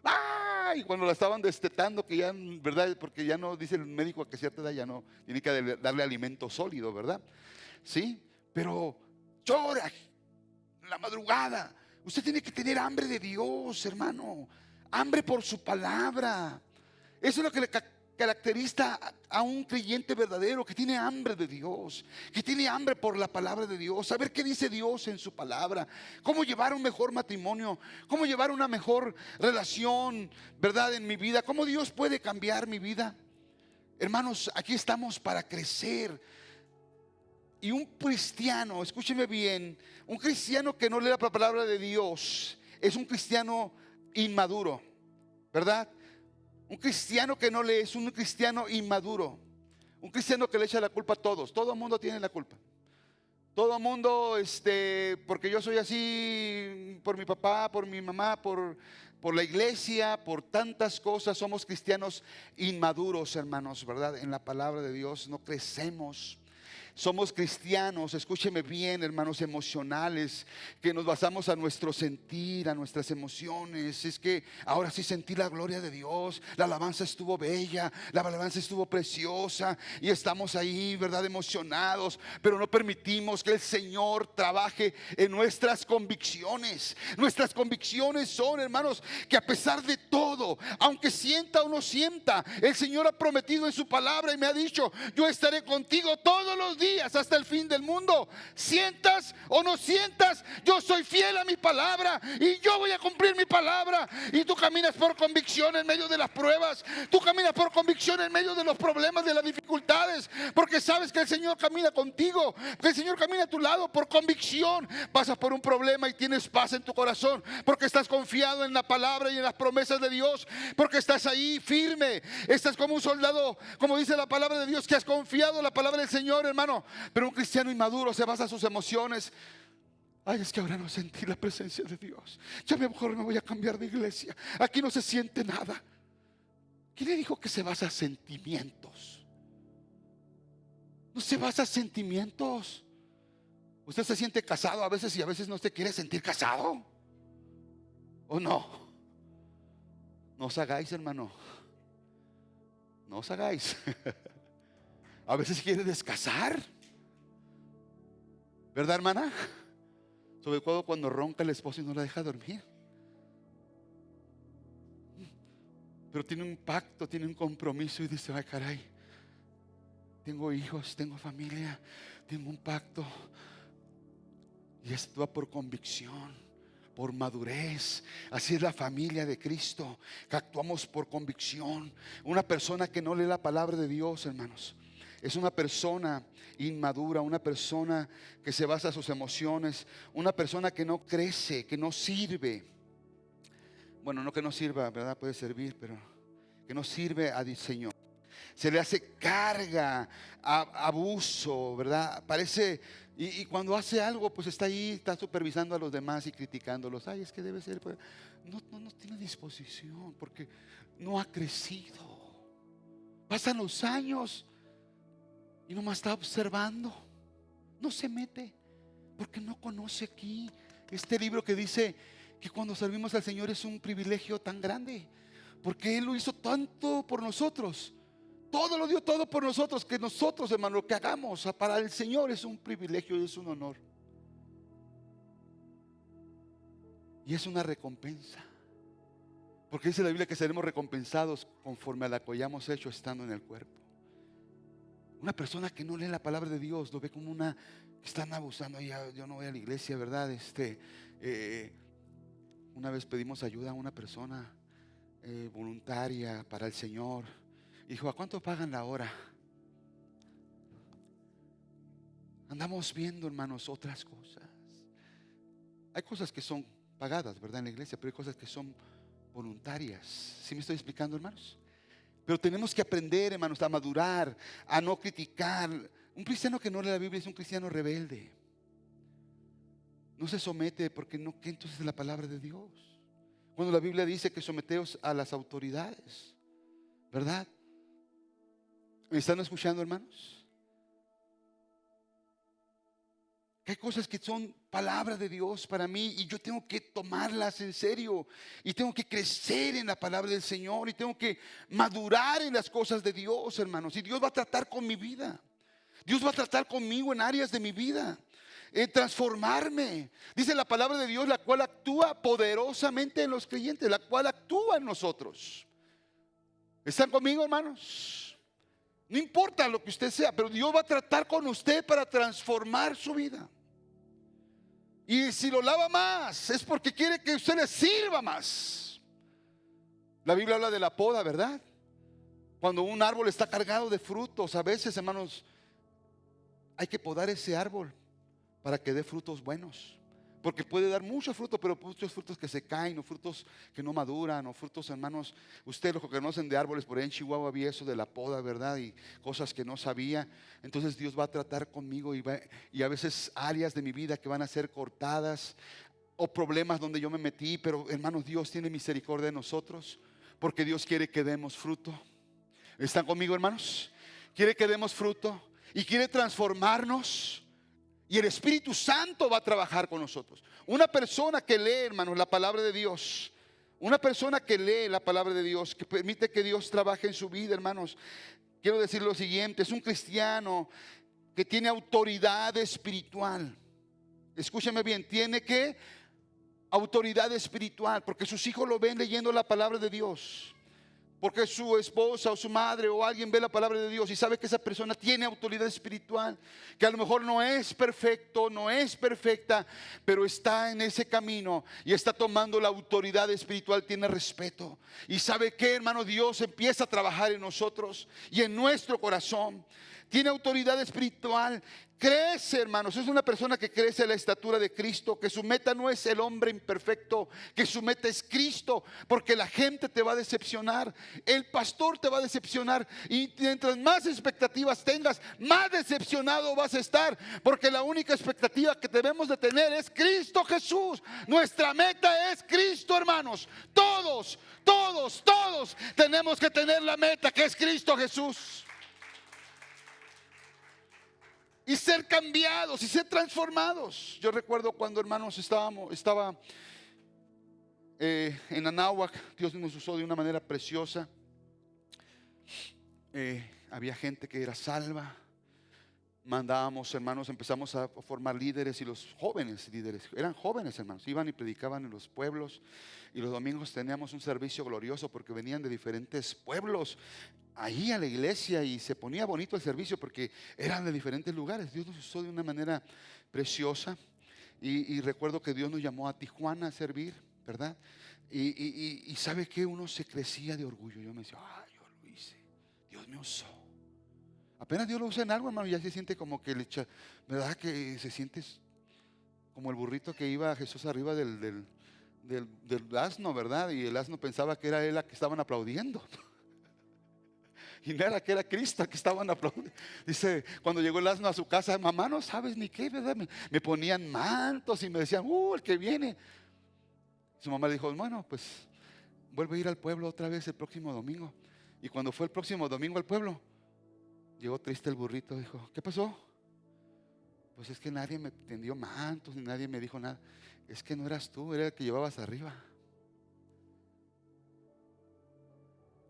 ¡Ay! Cuando la estaban destetando, que ya, ¿verdad? Porque ya no, dice el médico que a cierta edad ya no tiene que darle alimento sólido, ¿verdad? Sí, pero llora en la madrugada. Usted tiene que tener hambre de Dios, hermano. Hambre por su palabra. Eso es lo que le caracteriza a un creyente verdadero, que tiene hambre de Dios, que tiene hambre por la palabra de Dios, saber qué dice Dios en su palabra, cómo llevar un mejor matrimonio, cómo llevar una mejor relación, ¿verdad? En mi vida, cómo Dios puede cambiar mi vida. Hermanos, aquí estamos para crecer. Y un cristiano, escúcheme bien, un cristiano que no lee la palabra de Dios es un cristiano inmaduro, ¿verdad? Un cristiano que no lee es un cristiano inmaduro. Un cristiano que le echa la culpa a todos. Todo el mundo tiene la culpa. Todo el mundo, porque yo soy así, por mi papá, por mi mamá, por la iglesia, por tantas cosas. Somos cristianos inmaduros, hermanos, ¿verdad? En la palabra de Dios no crecemos. Somos cristianos, escúcheme bien, hermanos, emocionales, que nos basamos a nuestro sentir, a nuestras emociones. Es que ahora sí sentí la gloria de Dios, la alabanza estuvo bella, la alabanza estuvo preciosa y estamos ahí, ¿verdad? Emocionados, pero no permitimos que el Señor trabaje en nuestras convicciones. Nuestras convicciones son, hermanos, que a pesar de todo, aunque sienta o no sienta, el Señor ha prometido en su palabra y me ha dicho: yo estaré contigo todos los días hasta el fin del mundo. Sientas o no sientas, yo soy fiel a mi palabra y yo voy a cumplir mi palabra. Y tú caminas por convicción en medio de las pruebas, tú caminas por convicción en medio de los problemas, de las dificultades, porque sabes que el Señor camina contigo, que el Señor camina a tu lado por convicción. Pasas por un problema y tienes paz en tu corazón porque estás confiado en la palabra y en las promesas de Dios, porque estás ahí firme, estás como un soldado, como dice la palabra de Dios, que has confiado en la palabra del Señor, hermano. Pero un cristiano inmaduro se basa en sus emociones. Ay, es que ahora no sentí la presencia de Dios, ya mejor me voy a cambiar de iglesia, aquí no se siente nada. ¿Quién le dijo que se basa en sentimientos? No se basa en sentimientos. Usted se siente casado a veces y a veces no se quiere sentir casado, ¿o no? No os hagáis, hermano, no os hagáis. A veces quiere descasar, ¿verdad, hermana? Sobre todo cuando ronca el esposo y no la deja dormir. Pero tiene un pacto, tiene un compromiso y dice: ay, caray, tengo hijos, tengo familia, tengo un pacto. Y actúa por convicción, por madurez. Así es la familia de Cristo, que actuamos por convicción. Una persona que no lee la palabra de Dios, hermanos, es una persona inmadura, una persona que se basa en sus emociones, una persona que no crece, que no sirve. Bueno, no que no sirva, ¿verdad? Puede servir, pero que no sirve al Señor. Se le hace carga, abuso, ¿verdad? Parece, y cuando hace algo, pues está ahí, está supervisando a los demás y criticándolos. Ay, es que debe ser, pues, no tiene disposición porque no ha crecido. Pasan los años y nomás está observando, no se mete, porque no conoce aquí este libro que dice que cuando servimos al Señor es un privilegio tan grande, porque Él lo hizo tanto por nosotros, todo lo dio todo por nosotros, que nosotros, hermano, lo que hagamos para el Señor es un privilegio y es un honor. Y es una recompensa, porque dice la Biblia que seremos recompensados conforme a la que hayamos hecho estando en el cuerpo. Una persona que no lee la palabra de Dios lo ve como una que están abusando. Yo no voy a la iglesia, ¿verdad? Una vez pedimos ayuda a una persona voluntaria para el Señor. Dijo: ¿a cuánto pagan la hora? Andamos viendo, hermanos, otras cosas. Hay cosas que son pagadas, ¿verdad? En la iglesia, pero hay cosas que son voluntarias. ¿Sí me estoy explicando, hermanos? Pero tenemos que aprender, hermanos, a madurar, a no criticar. Un cristiano que no lee la Biblia es un cristiano rebelde. No se somete porque no cree entonces en la palabra de Dios. Cuando la Biblia dice que someteos a las autoridades, ¿verdad? ¿Me están escuchando, hermanos? Que hay cosas que son palabra de Dios para mí y yo tengo que tomarlas en serio y tengo que crecer en la palabra del Señor y tengo que madurar en las cosas de Dios, hermanos. Y Dios va a tratar con mi vida. Dios va a tratar conmigo en áreas de mi vida, en transformarme. Dice la palabra de Dios, la cual actúa poderosamente en los creyentes, la cual actúa en nosotros. ¿Están conmigo, hermanos? No importa lo que usted sea, pero Dios va a tratar con usted para transformar su vida. Y si lo lava más, es porque quiere que usted le sirva más. La Biblia habla de la poda, ¿verdad? Cuando un árbol está cargado de frutos, a veces, hermanos, hay que podar ese árbol para que dé frutos buenos. Porque puede dar mucho fruto, pero muchos frutos que se caen, o frutos que no maduran, o frutos, hermanos, ustedes los que conocen de árboles, por ahí en Chihuahua había eso de la poda, ¿verdad? Y cosas que no sabía. Entonces Dios va a tratar conmigo y a veces áreas de mi vida que van a ser cortadas, o problemas donde yo me metí, pero hermanos, Dios tiene misericordia de nosotros, porque Dios quiere que demos fruto. ¿Están conmigo, hermanos? Quiere que demos fruto y quiere transformarnos. Y el Espíritu Santo va a trabajar con nosotros. Una persona que lee, hermanos, la palabra de Dios, una persona que lee la palabra de Dios, que permite que Dios trabaje en su vida, hermanos, quiero decir lo siguiente: es un cristiano que tiene autoridad espiritual. Escúchame bien, tiene que autoridad espiritual, porque sus hijos lo ven leyendo la palabra de Dios. Porque su esposa o su madre o alguien ve la palabra de Dios y sabe que esa persona tiene autoridad espiritual, que a lo mejor no es perfecto, no es perfecta, pero está en ese camino y está tomando la autoridad espiritual, tiene respeto. Y sabe que, hermano, Dios empieza a trabajar en nosotros y en nuestro corazón. Tiene autoridad espiritual, crece, hermanos. Es una persona que crece a la estatura de Cristo, que su meta no es el hombre imperfecto, que su meta es Cristo, porque la gente te va a decepcionar, el pastor te va a decepcionar, y mientras más expectativas tengas, más decepcionado vas a estar, porque la única expectativa que debemos de tener es Cristo Jesús. Nuestra meta es Cristo, hermanos. Todos tenemos que tener la meta que es Cristo Jesús. Y ser cambiados y ser transformados. Yo recuerdo cuando, hermanos, estaba en Anáhuac. Dios nos usó de una manera preciosa. Había gente que era salva. Mandábamos, hermanos, empezamos a formar líderes, y los jóvenes líderes, eran jóvenes, hermanos, iban y predicaban en los pueblos, y los domingos teníamos un servicio glorioso porque venían de diferentes pueblos ahí a la iglesia, y se ponía bonito el servicio porque eran de diferentes lugares. Dios nos usó de una manera preciosa, y recuerdo que Dios nos llamó a Tijuana a servir, ¿verdad? Y sabe que uno se crecía de orgullo. Yo me decía, yo lo hice, Dios me usó. Apenas Dios lo usa en algo, hermano, ya se siente como que ¿verdad? Que se siente como el burrito que iba a Jesús arriba del asno, ¿verdad? Y el asno pensaba que era él a que estaban aplaudiendo. Y no era, que era Cristo que estaban aplaudiendo. Dice, cuando llegó el asno a su casa, mamá, no sabes ni qué, ¿verdad? Me ponían mantos y me decían, el que viene. Su mamá le dijo, bueno, pues vuelve a ir al pueblo otra vez el próximo domingo. Y cuando fue el próximo domingo al pueblo, llegó triste el burrito, dijo, ¿qué pasó? Pues es que nadie me tendió mantos, ni nadie me dijo nada. Es que no eras tú, era el que llevabas arriba,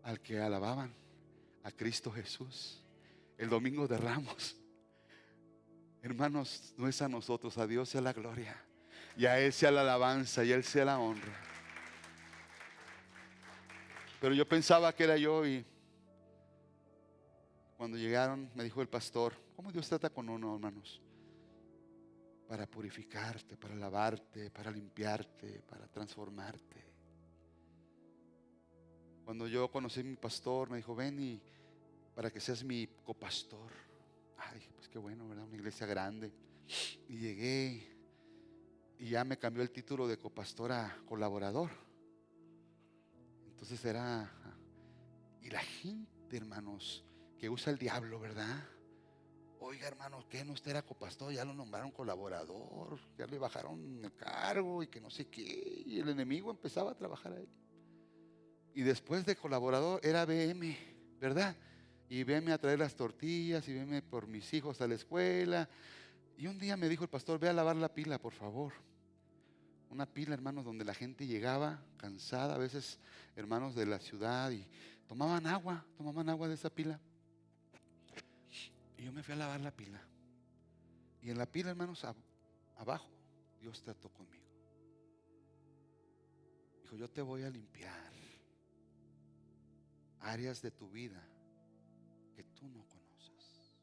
al que alababan, a Cristo Jesús, el domingo de Ramos. Hermanos, no es a nosotros, a Dios sea la gloria, y a Él sea la alabanza, y a Él sea la honra. Pero yo pensaba que era yo, y cuando llegaron me dijo el pastor, ¿cómo Dios trata con uno, hermanos? Para purificarte, para lavarte, para limpiarte, para transformarte. Cuando yo conocí a mi pastor, me dijo, ven y para que seas mi copastor. Dije, pues qué bueno, ¿verdad? Una iglesia grande. Y llegué y ya me cambió el título de copastor a colaborador. Entonces y la gente, hermanos, que usa el diablo, ¿verdad? Oiga, hermano, ¿qué no usted era copastor? Ya lo nombraron colaborador, ya le bajaron el cargo y que no sé qué. Y el enemigo empezaba a trabajar ahí. Y después de colaborador era BM, ¿verdad? Y veme a traer las tortillas, y veme por mis hijos a la escuela. Y un día me dijo el pastor, ve a lavar la pila, por favor. Una pila, hermanos, donde la gente llegaba cansada, a veces hermanos de la ciudad, y tomaban agua de esa pila. Y yo me fui a lavar la pila. Y en la pila, hermanos, abajo, Dios trató conmigo. Dijo, yo te voy a limpiar áreas de tu vida que tú no conoces,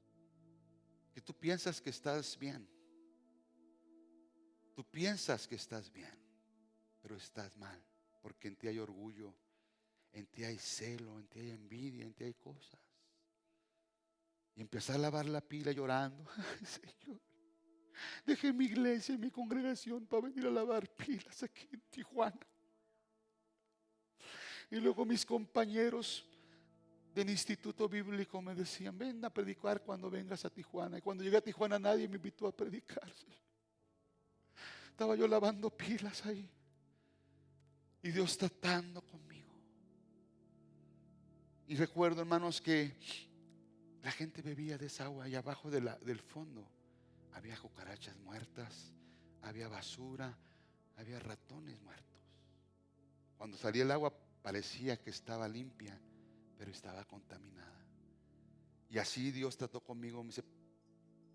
que tú piensas que estás bien. Tú piensas que estás bien, pero estás mal, porque en ti hay orgullo, en ti hay celo, en ti hay envidia, en ti hay cosas. Y empecé a lavar la pila llorando. Ay, Señor, dejé mi iglesia y mi congregación para venir a lavar pilas aquí en Tijuana. Y luego mis compañeros del instituto bíblico me decían, ven a predicar cuando vengas a Tijuana. Y cuando llegué a Tijuana nadie me invitó a predicar. Estaba yo lavando pilas ahí y Dios tratando conmigo. Y recuerdo, hermanos, que la gente bebía de esa agua y abajo del fondo había cucarachas muertas, había basura, había ratones muertos. Cuando salía el agua parecía que estaba limpia, pero estaba contaminada. Y así Dios trató conmigo. Me dice,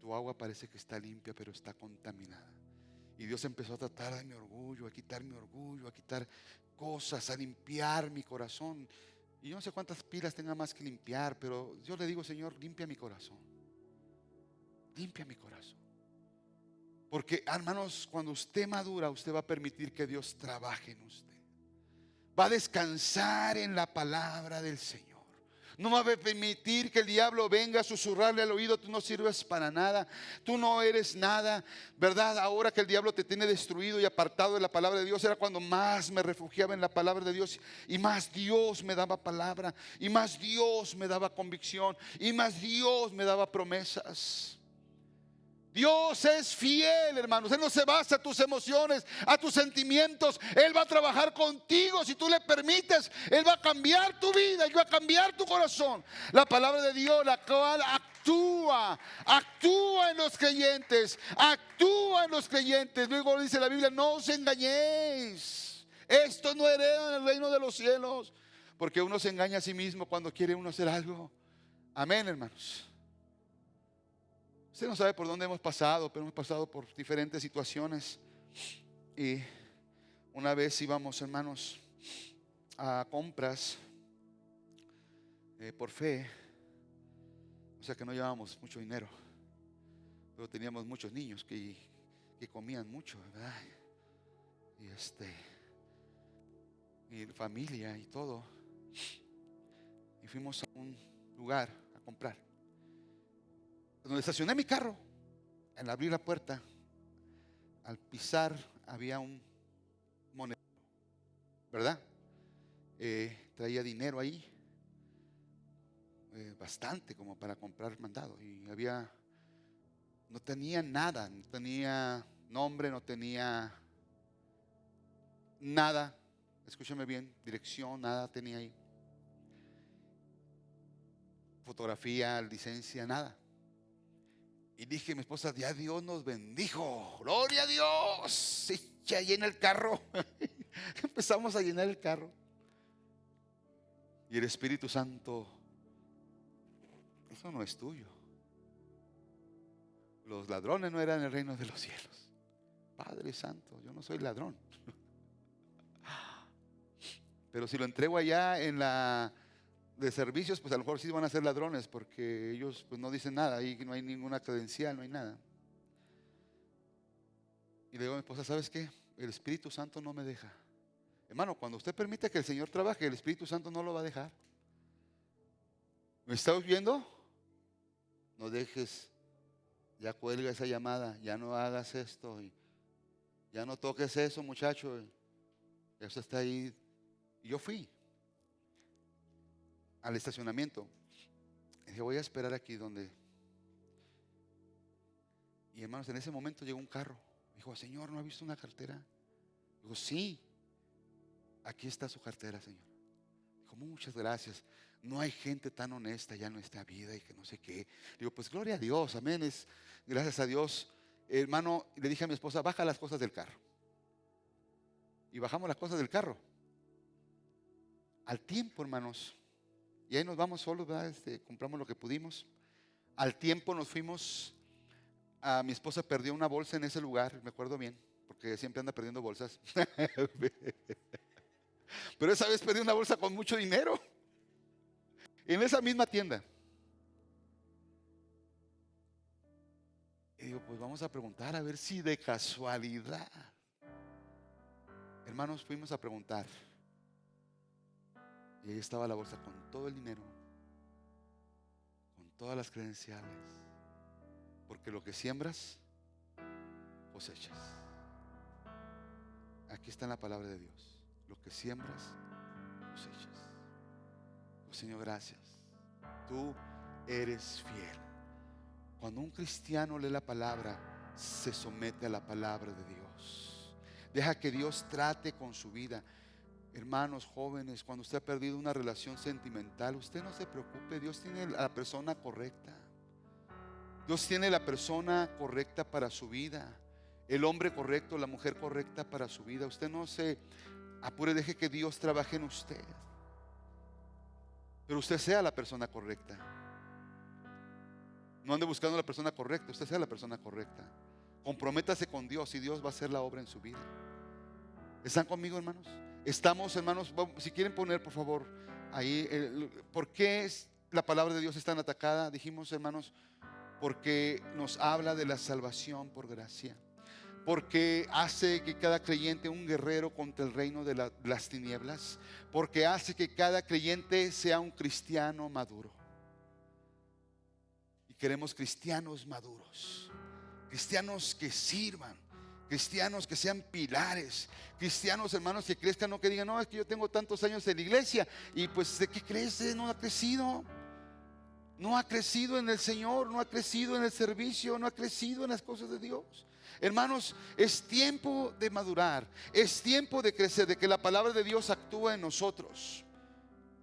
tu agua parece que está limpia, pero está contaminada. Y Dios empezó a tratar de mi orgullo, a quitar mi orgullo, a quitar cosas, a limpiar mi corazón. Y yo no sé cuántas pilas tenga más que limpiar, pero yo le digo, Señor, limpia mi corazón. Limpia mi corazón. Porque, hermanos, cuando usted madura, usted va a permitir que Dios trabaje en usted. Va a descansar en la palabra del Señor. No va a permitir que el diablo venga a susurrarle al oído, tú no sirves para nada, tú no eres nada, ¿verdad? Ahora que el diablo te tiene destruido y apartado de la palabra de Dios, era cuando más me refugiaba en la palabra de Dios, y más Dios me daba palabra, y más Dios me daba convicción, y más Dios me daba promesas. Dios es fiel, hermanos. Él no se basa a tus emociones, a tus sentimientos. Él va a trabajar contigo si tú le permites. Él va a cambiar tu vida y va a cambiar tu corazón. La palabra de Dios, la cual actúa en los creyentes, actúa en los creyentes. Luego dice la Biblia, no os engañéis. Estos no heredan el reino de los cielos. Porque uno se engaña a sí mismo cuando quiere uno hacer algo. Amén, hermanos. Usted no sabe por dónde hemos pasado, pero hemos pasado por diferentes situaciones. Y una vez íbamos, hermanos, a compras por fe. O sea que no llevábamos mucho dinero, pero teníamos muchos niños que comían mucho, ¿verdad? Y familia y todo. Y fuimos a un lugar a comprar. Donde estacioné mi carro, al abrir la puerta, al pisar había un monedero, ¿verdad? Traía dinero ahí, bastante como para comprar mandado. Y no tenía nada, no tenía nombre, no tenía nada, escúchame bien, dirección, nada tenía ahí. Fotografía, licencia, nada. Y dije a mi esposa, ya Dios nos bendijo, gloria a Dios. Sí, ya llena el carro. Empezamos a llenar el carro. Y el Espíritu Santo, eso no es tuyo. Los ladrones no eran el reino de los cielos. Padre Santo, yo no soy ladrón. Pero si lo entrego allá en la de servicios, pues a lo mejor sí van a ser ladrones, porque ellos pues no dicen nada, ahí no hay ninguna credencial, no hay nada. Y le digo a mi esposa, ¿sabes qué? El Espíritu Santo no me deja. Hermano, cuando usted permite que el Señor trabaje, el Espíritu Santo no lo va a dejar. ¿Me está oyendo? No dejes, ya cuelga esa llamada, ya no hagas esto, y ya no toques eso, muchacho. Eso está ahí. Y yo fui al estacionamiento. Y dije, voy a esperar aquí donde. Y hermanos, en ese momento llegó un carro. Dijo, Señor, ¿no ha visto una cartera? Digo, sí, aquí está su cartera, Señor. Dijo, muchas gracias. No hay gente tan honesta ya en nuestra vida y que no sé qué. Digo, pues gloria a Dios, amén. Gracias a Dios hermano, le dije a mi esposa, baja las cosas del carro. Y bajamos las cosas del carro. Al tiempo, hermanos, y ahí nos vamos solos, ¿verdad? Compramos lo que pudimos. Al tiempo nos fuimos. Mi esposa perdió una bolsa en ese lugar, me acuerdo bien, porque siempre anda perdiendo bolsas. Pero esa vez perdió una bolsa con mucho dinero en esa misma tienda. Y digo, pues vamos a preguntar a ver si de casualidad. Hermanos, fuimos a preguntar. Y ahí estaba la bolsa con todo el dinero, con todas las credenciales. Porque lo que siembras, cosechas. Aquí está en la palabra de Dios. Lo que siembras, cosechas. Oh, Señor, gracias. Tú eres fiel. Cuando un cristiano lee la palabra, se somete a la palabra de Dios. Deja que Dios trate con su vida. Hermanos jóvenes, cuando usted ha perdido una relación sentimental, usted no se preocupe. Dios tiene a la persona correcta. Dios tiene la persona correcta para su vida. El hombre correcto, la mujer correcta para su vida. Usted no se apure, deje que Dios trabaje en usted. Pero usted sea la persona correcta. No ande buscando la persona correcta, usted sea la persona correcta. Comprométase con Dios y Dios va a hacer la obra en su vida. ¿Están conmigo, hermanos? Estamos, hermanos, si quieren poner por favor ahí, ¿por qué la palabra de Dios es tan atacada? Dijimos, hermanos, porque nos habla de la salvación por gracia. Porque hace que cada creyente un guerrero contra el reino de las tinieblas. Porque hace que cada creyente sea un cristiano maduro. Y queremos cristianos maduros, cristianos que sirvan, cristianos que sean pilares, cristianos, hermanos, que crezcan, no que digan, no, es que yo tengo tantos años en la iglesia y pues ¿de qué crece? No ha crecido. No ha crecido en el Señor, no ha crecido en el servicio, no ha crecido en las cosas de Dios. Hermanos, es tiempo de madurar, es tiempo de crecer, de que la palabra de Dios actúe en nosotros.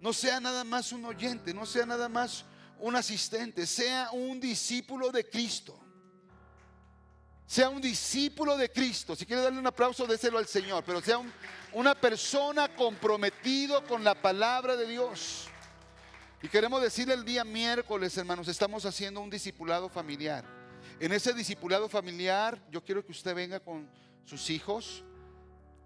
No sea nada más un oyente, no sea nada más un asistente, sea un discípulo de Cristo. Sea un discípulo de Cristo. Si quiere darle un aplauso, déselo al Señor. Pero sea una persona comprometido con la palabra de Dios. Y queremos decirle el día miércoles, hermanos, estamos haciendo un discipulado familiar. En ese discipulado familiar yo quiero que usted venga con sus hijos,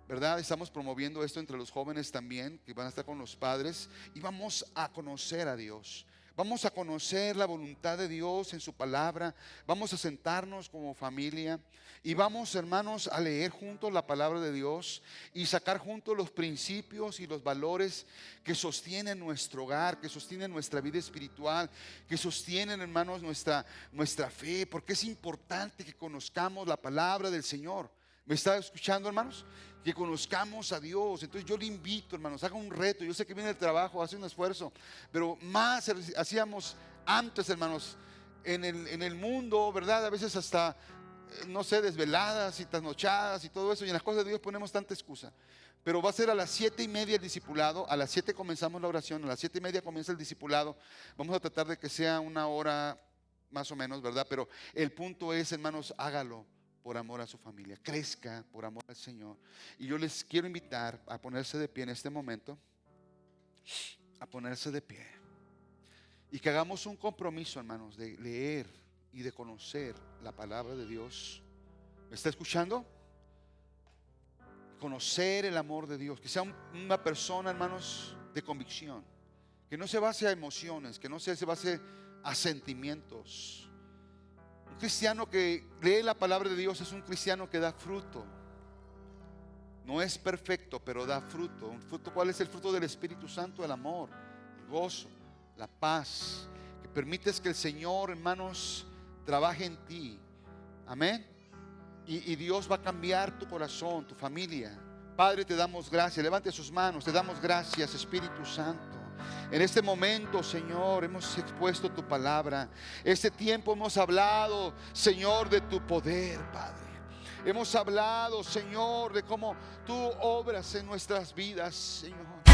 ¿verdad? Estamos promoviendo esto entre los jóvenes también, que van a estar con los padres. Y vamos a conocer a Dios. Vamos a conocer la voluntad de Dios en su palabra. Vamos a sentarnos como familia y vamos, hermanos, a leer juntos la palabra de Dios y sacar juntos los principios y los valores que sostienen nuestro hogar, que sostienen nuestra vida espiritual, que sostienen, hermanos, nuestra fe, porque es importante que conozcamos la palabra del Señor. ¿Me está escuchando, hermanos? Que conozcamos a Dios. Entonces yo le invito, hermanos, haga un reto. Yo sé que viene el trabajo, hace un esfuerzo, pero más hacíamos antes, hermanos, en el mundo, ¿verdad? A veces hasta, no sé, desveladas y trasnochadas y todo eso. Y en las cosas de Dios ponemos tanta excusa. Pero va a ser a las 7:30 el discipulado. A las 7 comenzamos la oración. A las 7:30 comienza el discipulado. Vamos a tratar de que sea una hora más o menos, ¿verdad? Pero el punto es, hermanos, hágalo por amor a su familia, crezca por amor al Señor. Y yo les quiero invitar a ponerse de pie en este momento, a ponerse de pie y que hagamos un compromiso, hermanos, de leer y de conocer la palabra de Dios. ¿Me está escuchando? Conocer el amor de Dios, que sea una persona, hermanos, de convicción, que no se base a emociones, que no se base a sentimientos. Un cristiano que lee la palabra de Dios es un cristiano que da fruto. No es perfecto, pero da fruto. ¿Un fruto? ¿Cuál es el fruto del Espíritu Santo? El amor, el gozo, la paz. Que permites que el Señor, hermanos, trabaje en ti. Amén. Y Dios va a cambiar tu corazón, tu familia. Padre, te damos gracias. Levante sus manos. Te damos gracias, Espíritu Santo. En este momento, Señor, hemos expuesto tu palabra. Este tiempo hemos hablado, Señor, de tu poder, Padre. Hemos hablado, Señor, de cómo tú obras en nuestras vidas, Señor.